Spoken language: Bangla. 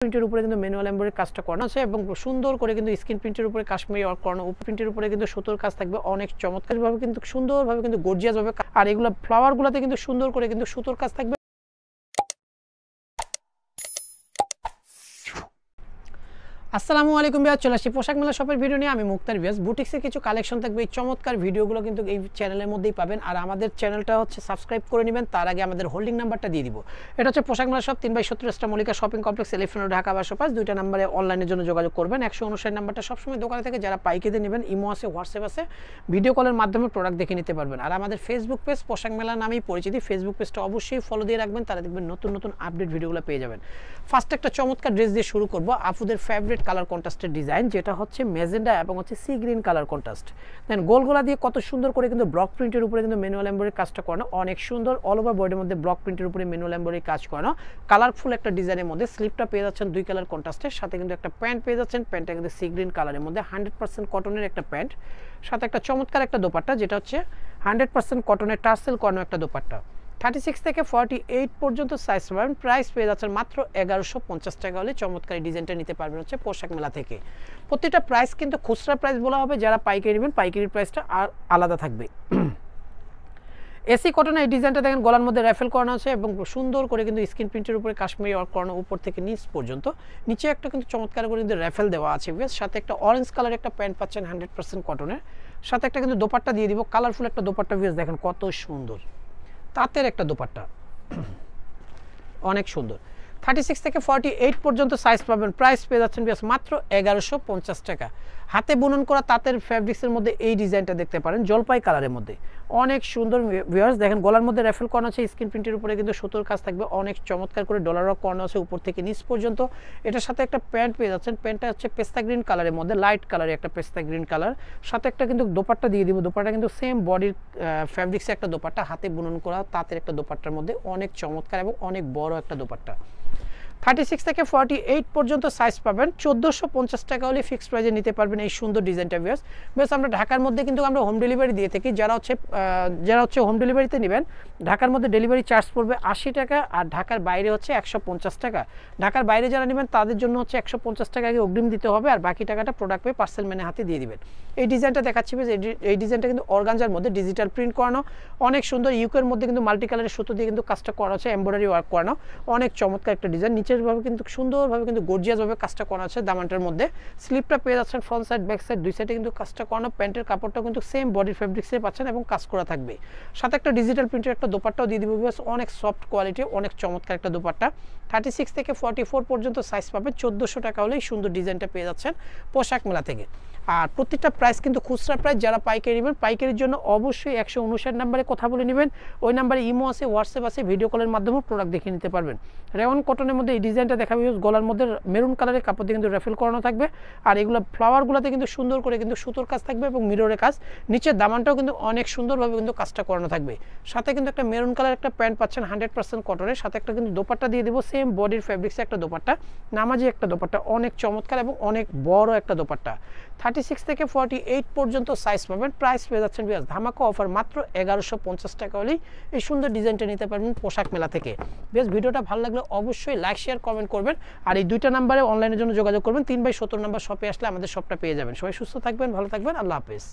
প্রিন্টের উপরে কিন্তু ম্যানুয়াল এমব্রয়ডারি কাজটা করানো আছে এবং সুন্দর করে কিন্তু স্ক্রিন প্রিন্টের উপরে কাশ্মীরি ওয়ার্ক করানো, প্রিন্টের উপরে কিন্তু সুতোর কাজ থাকবে অনেক চমৎকারভাবে কিন্তু সুন্দরভাবে কিন্তু গর্জিয়াস ভাবে, আর এগুলো ফ্লাওয়ারগুলোতে কিন্তু সুন্দর করে কিন্তু সুতোর কাজ থাকবে। আসসালামু আলাইকুম ভিউয়ার, চলে আসছি পোশাক মেলা শপের ভিডিও নিয়ে। আমি মুক্তার ভিউয়ার্স। বুটিক্সের কিছু কালেকশন থাকবে, এই চমৎকার ভিডিওগুলো কিন্তু এই চ্যানেলের মধ্যেই পাবেন। আর আমাদের চ্যানেলটা হচ্ছে সাবস্ক্রাইব করে নেবেন, তার আগে আমাদের হোল্ডিং নাম্বারটা দিয়ে দিব। এটা হচ্ছে পোশাক মেলা shop 3/70 Mallika shopping complex, elephant road, Dhaka 1205। দুইটা নাম্বারে অনলাইনের জন্য যোগাযোগ করবেন। 159 নাম্বারটা সবসময় দোকানে থেকে যারা পাইকারিতে নেবেন, ইমো আছে, হোয়াটসঅ্যাপ আছে, ভিডিও কলের মাধ্যমে প্রোডাক্ট দেখে নিতে পারবেন। আর আমাদের ফেসবুক পেজ পোশাক মেলা নামেই পরিচিতি, ফেসবুক পেজটা অবশ্যই ফলো দিয়ে রাখবেন, তারা দেখবেন নতুন নতুন আপডেট ভিডিওগুলো পেয়ে যাবেন। ফার্স্ট একটা চমৎকার ড্রেস দিয়ে শুরু করবো, আপুদের ফেভারিট কালার কন্ট্রাস্টের ডিজাইন, যেটা হচ্ছে মেজেন্ডা এবং হচ্ছে সি গ্রিন কালার কন্ট্রাস্ট। দেন গোলগোলা দিয়ে কত সুন্দর করে কিন্তু ব্লক প্রিন্টের উপরে কিন্তু ম্যানুয়াল এমব্রয়ডারি কাজটা করানো, অনেক সুন্দর। অল ওভার বডির মধ্যে ব্লক প্রিন্টের উপরে ম্যানুয়াল এমব্রয়ডারি কাজ করানো, কালারফুল একটা ডিজাইনের মধ্যে। স্লিপটা পেয়ে যাচ্ছেন 2 কালার কন্ট্রাস্টের সাথে, কিন্তু একটা প্যান্ট পেয়ে যাচ্ছেন। প্যান্টটা কিন্তু সি গ্রিন কালারের মধ্যে 100% কটনের একটা প্যান্ট, সাথে একটা চমৎকার একটা দোপাট্টা, যেটা হচ্ছে 100% কটনের টার্সেল করানো একটা দোপাট্টা। 36 থেকে 48 পর্যন্ত সাইজ পাবেন। প্রাইস পেয়ে যাচ্ছেন মাত্র 1150 টাকা হলে চমৎকার এই ডিজাইনটা নিতে পারবেন হচ্ছে পোশাক মেলা থেকে। প্রত্যেকটা প্রাইস কিন্তু খুচরা প্রাইস বলা হবে, যারা পাইকারি নেবেন পাইকারির প্রাইসটা আর আলাদা থাকবে। এসি কটনের এই ডিজাইনটা দেখেন, গলার মধ্যে র্যাফেল করানো আছে এবং সুন্দর করে কিন্তু স্ক্রিন প্রিন্টের উপরে কাশ্মীরি ওয়ার্ক করানো, উপর থেকে নিচ পর্যন্ত। নিচে একটা কিন্তু চমৎকার করে কিন্তু র্যাফেল দেওয়া আছে, সাথে একটা অরেঞ্জ কালার একটা প্যান্ট পাচ্ছেন 100% কটনের, সাথে একটা কিন্তু দোপাট্টা দিয়ে দিব, কালারফুল একটা দোপাট্টা। দেখেন কত সুন্দর তাঁতের একটা দোপাট্টা, অনেক সুন্দর। 36 থেকে 48 পর্যন্ত সাইজ পাবেন। প্রাইস পেয়ে যাচ্ছেন মাত্র 1150 টাকা। হাতে বুনন করা তাঁতের ফ্যাব্রিক্সের মধ্যে এই ডিজাইনটা দেখতে পারেন, জলপাই কালারের মধ্যে, অনেক সুন্দর। ভিউয়ার্স দেখেন, গলার মধ্যে র্যাফেল করানো আছে, স্ক্রিন প্রিন্টের উপরে কিন্তু সুতোর কাজ থাকবে, অনেক চমৎকার করে ডলার ওয়ার্ক করানো আছে উপর থেকে নিচ পর্যন্ত। এটার সাথে একটা প্যান্ট পেয়ে যাচ্ছেন, প্যান্টটা হচ্ছে পেস্তা গ্রিন কালারের মধ্যে, লাইট কালারের একটা পেস্তা গ্রিন কালার, সাথে একটা কিন্তু দোপাট্টা দিয়ে দিব। দোপাট্টা কিন্তু সেম বডির ফ্যাব্রিক্সে একটা দোপাট্টা, হাতে বুনন করা তাঁতের একটা দোপাট্টার মধ্যে, অনেক চমৎকার এবং অনেক বড় একটা দোপাট্টা। 36 থেকে 48 পর্যন্ত সাইজ পাবেন। 1450 টাকা হলে ফিক্সড প্রাইজে নিতে পারবেন এই সুন্দর ডিজাইনটা। বেশ আমরা ঢাকার মধ্যে কিন্তু আমরা হোম ডেলিভারি দিয়ে থাকি। যারা হচ্ছে হোম ডেলিভারিতে নেবেন, ঢাকার মধ্যে ডেলিভারি চার্জ পড়বে 80 টাকা, আর ঢাকার বাইরে হচ্ছে 150 টাকা। ঢাকার বাইরে যারা নেবেন তাদের জন্য হচ্ছে 150 টাকা আগে অগ্রিম দিতে হবে, আর বাকি টাকাটা প্রোডাক্ট পেয়ে পার্সেল ম্যানের হাতে দিয়ে দিবেন। এই ডিজাইনটা দেখাচ্ছি, এই ডিজাইনটা কিন্তু অর্গানজার মধ্যে ডিজিটাল প্রিন্ট করানো, অনেক সুন্দর। ইউকের মধ্যে কিন্তু মাল্টি কালারের সুতো দিয়ে কিন্তু কাজটা করা আছে, এমব্রয়ডারি ওয়ার্ক করানো, অনেক চমৎকার একটা ডিজাইন। নিচের ভাবে কিন্তু সুন্দরভাবে কিন্তু গর্জিয়াসভাবে কাজটা করা আছে দামানটার মধ্যে। স্লিপটা পেয়ে যাচ্ছেন ফ্রন্ট সাইড ব্যাক সাইড দুই সাইডে কিন্তু কাজটা করানো। প্যান্টের কাপড়টা কিন্তু সেম বডির ফেব্রিক্সে পাচ্ছেন এবং কাজ করা থাকবে, সাথে একটা ডিজিটাল প্রিন্টের একটা দোপাট্টাও দিয়ে দিব। অনেক সফট কোয়ালিটি, অনেক চমৎকার একটা দোপাট্টা। 36 থেকে 44 পর্যন্ত সাইজ পাবেন। 1400 টাকা হলেই সুন্দর ডিজাইনটা পেয়ে যাচ্ছেন পোশাক মেলা থেকে। আর প্রত্যেকটা প্রাইস কিন্তু খুচরা প্রাইস, যারা পাইকারি নেবেন পাইকারির জন্য অবশ্যই 159 নাম্বারে কথা বলে নেবেন। ওই নাম্বারে ইমো আছে, হোয়াটসঅ্যাপ আছে, ভিডিও কলের মাধ্যমে প্রোডাক্ট দেখে নিতে পারবেন। রেওয়ান কটনের মধ্যে এই ডিজাইনটা দেখাবে, গলার মধ্যে মেরুন কালারের কাপড় দিয়ে কিন্তু র্যাফেল করানো থাকবে, আর এগুলো ফ্লাওয়ারগুলোতে কিন্তু সুন্দর করে কিন্তু সুতোর কাজ থাকবে এবং মিররের কাজ। নিচের দামানটাও কিন্তু অনেক সুন্দরভাবে কিন্তু কাজটা করানো থাকবে, সাথে কিন্তু একটা মেরুন কালার একটা প্যান্ট পাচ্ছেন 100% কটনের, সাথে একটা কিন্তু দোপাট্টা দিয়ে দিব, সেম বডির ফেব্রিক্সে একটা দোপাট্টা, নামাজি একটা দোপাট্টা, অনেক চমৎকার এবং অনেক বড় একটা দোপাট্টা। 36 থেকে 48 পর্যন্ত সাইজ পাবেন। প্রাইস পেয়ে যাচ্ছেন ধামাকা অফার মাত্র 1150 টাকা হলেই এই সুন্দর ডিজাইনটা নিতে পারবেন পোশাক মেলা থেকে। ভিডিওটা ভালো লাগলে অবশ্যই লাইক শেয়ার কমেন্ট করবেন, আর এই দুইটা নাম্বারে অনলাইনের জন্য যোগাযোগ করবেন। 3/70 নাম্বার শপে আসলে আমাদের শপটা পেয়ে যাবেন। সবাই সুস্থ থাকবেন, ভালো থাকবেন, আল্লাহ হাফেজ।